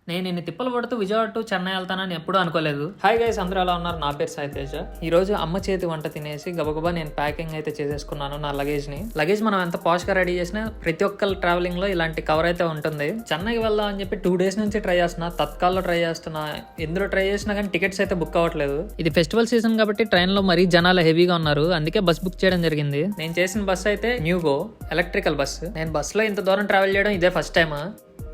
నేను ఇన్ని తిప్పలు పడుతూ విజయవాడ టు చెన్నై వెళ్తానని ఎప్పుడూ అనుకోలేదు. హాయ్ గైస్, అందరూ ఎలా ఉన్నారు? నా పేరు సాయి తేజ. ఈ రోజు అమ్మ చేతి వంట తినేసి గబగబా నేను ప్యాకింగ్ అయితే చేసేసుకున్నాను నా లగేజ్ మనం ఎంత పాష్ గా రెడీ చేసినా ప్రతి ఒక్కరు ట్రావెలింగ్ లో ఇలాంటి కవర్ అయితే ఉంటుంది. చెన్నైకి వెళ్దాం అని చెప్పి 2 days నుంచి ట్రై చేస్తున్నా, తత్కాల్లో ట్రై చేస్తున్నా, ఎందులో ట్రై చేసినా కానీ టికెట్స్ అయితే బుక్ అవ్వట్లేదు. ఇది ఫెస్టివల్ సీజన్ కాబట్టి ట్రైన్ లో మరీ జనాలు హెవీగా ఉన్నారు, అందుకే బస్ బుక్ చేయడం జరిగింది. నేను చేసిన బస్ అయితే న్యూగో ఎలక్ట్రికల్ బస్. నేను బస్ లో ఇంత దూరం ట్రావెల్ చేయడం ఇదే ఫస్ట్ టైం.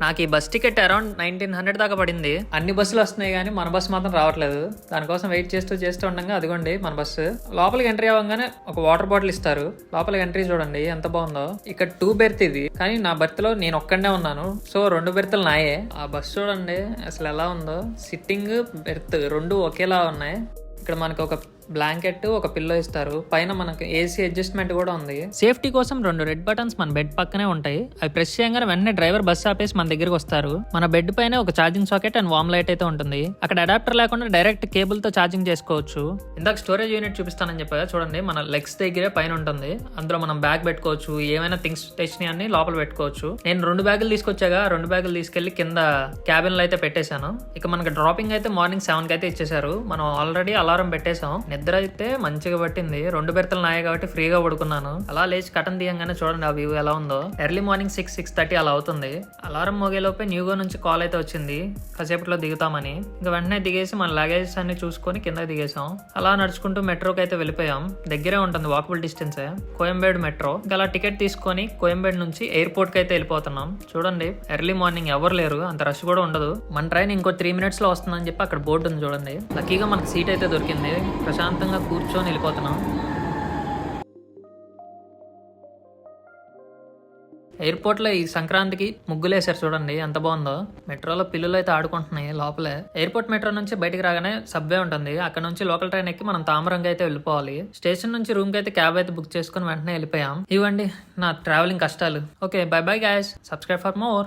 నాకు ఈ బస్ టికెట్ అరౌండ్ 1900 దాకా పడింది. అన్ని బస్సులు వస్తున్నాయి కానీ మన బస్సు మాత్రం రావట్లేదు. దానికోసం వెయిట్ చేస్తూ ఉండగా అదిగోండి మన బస్సు. లోపలికి ఎంట్రీ అవ్వగానే ఒక వాటర్ బాటిల్ ఇస్తారు. లోపలికి ఎంట్రీ చూడండి ఎంత బాగుందో. ఇక్కడ 2 berth ఇది, కానీ నా బెర్త్ లో నేను ఒక్కడే ఉన్నాను, సో 2 berthలు నాయే. ఆ బస్సు చూడండి అసలు ఎలా ఉందో. సిట్టింగ్ బెర్త్ 2 ఒకేలా ఉన్నాయి. ఇక్కడ మనకి ఒక బ్లాంకెట్, ఒక పిల్లో ఇస్తారు. పైన మనకు ఏసీ అడ్జస్ట్మెంట్ కూడా ఉంది. సేఫ్టీ కోసం 2 రెడ్ బటన్స్ మన బెడ్ పక్కనే ఉంటాయి. అవి ప్రెస్ చేయగానే వెంటనే డ్రైవర్ బస్ ఆపేసి మన దగ్గరికి వస్తారు. మన బెడ్ పైన ఒక charging socket and warm light అయితే ఉంటుంది. అక్కడ అడాప్టర్ లేకుండా డైరెక్ట్ కేబుల్ తో ఛార్జింగ్ చేసుకోవచ్చు. ఇందాక స్టోరేజ్ యూనిట్ చూపిస్తానని చెప్పగా చూడండి, మన లెగ్స్ దగ్గరే పైన ఉంటుంది. అందులో మనం బ్యాగ్ పెట్టుకోవచ్చు, ఏమైనా థింగ్స్ తెచ్చినాయి అన్ని లోపల పెట్టుకోవచ్చు. నేను 2 బ్యాగులు తీసుకొచ్చాగా, 2 బ్యాగులు తీసుకెళ్లి కింద క్యాబిన్ లో అయితే పెట్టేశాను. ఇక మనకి డ్రాపింగ్ అయితే మార్నింగ్ 7 కి అయితే ఇచ్చేసారు. మనం ఆల్రెడీ అలారం పెట్టేశాం. నిద్ర అయితే మంచిగా పట్టింది. 2 berthలు నాయే కాబట్టి ఫ్రీగా పడుకున్నాను. అలా లేచి కటన్ తీయంగానే చూడండి ఆ వ్యూ ఎలా ఉందో. ఎర్లీ మార్నింగ్ 6-6:30 అలా అవుతుంది. అలారం మోగేలోపే న్యూగో నుంచి కాల్ అయితే వచ్చింది, కాసేపట్లో దిగుతామని. ఇంకా వెంటనే దిగేసి మన లగేజెస్ అన్ని చూసుకొని కింద దిగేసాం. అలా నడుచుకుంటూ మెట్రోకి అయితే వెళ్ళిపోయాం. దగ్గరే ఉంటుంది, వాకబుల్ డిస్టెన్సే, కోయంబేడు మెట్రో. ఇంకా అలా టికెట్ తీసుకొని కోయంబేడు నుంచి ఎయిర్పోర్ట్ కి అయితే వెళ్ళిపోతున్నాం. చూడండి ఎర్లీ మార్నింగ్ ఎవరు లేరు, అంత రష్ కూడా ఉండదు. మన ట్రైన్ ఇంకో 3 minutes లో వస్తుందని చెప్పి అక్కడ బోర్డు ఉంది చూడండి. లక్కీగా మనకి సీట్ అయితే దొరికింది. ప్రశాంతంగా కూర్చొని వెళ్ళిపోతున్నాం. ఎయిర్పోర్ట్ లో ఈ సంక్రాంతికి ముగ్గులేసారు చూడండి ఎంత బాగుందో. మెట్రోలో పిల్లలు అయితే ఆడుకుంటున్నాయి లోపలే. ఎయిర్పోర్ట్ మెట్రో నుంచి బయటికి రాగానే సబ్వే ఉంటుంది. అక్కడ నుంచి లోకల్ ట్రైన్ ఎక్కి మనం తామరంగా అయితే వెళ్ళిపోవాలి. స్టేషన్ నుంచి రూమ్ కి అయితే క్యాబ్ అయితే బుక్ చేసుకుని వెంటనే వెళ్ళిపోయాం. ఇవ్వండి నా ట్రావెలింగ్ కష్టాలు. Okay, by bye guys, subscribe for more.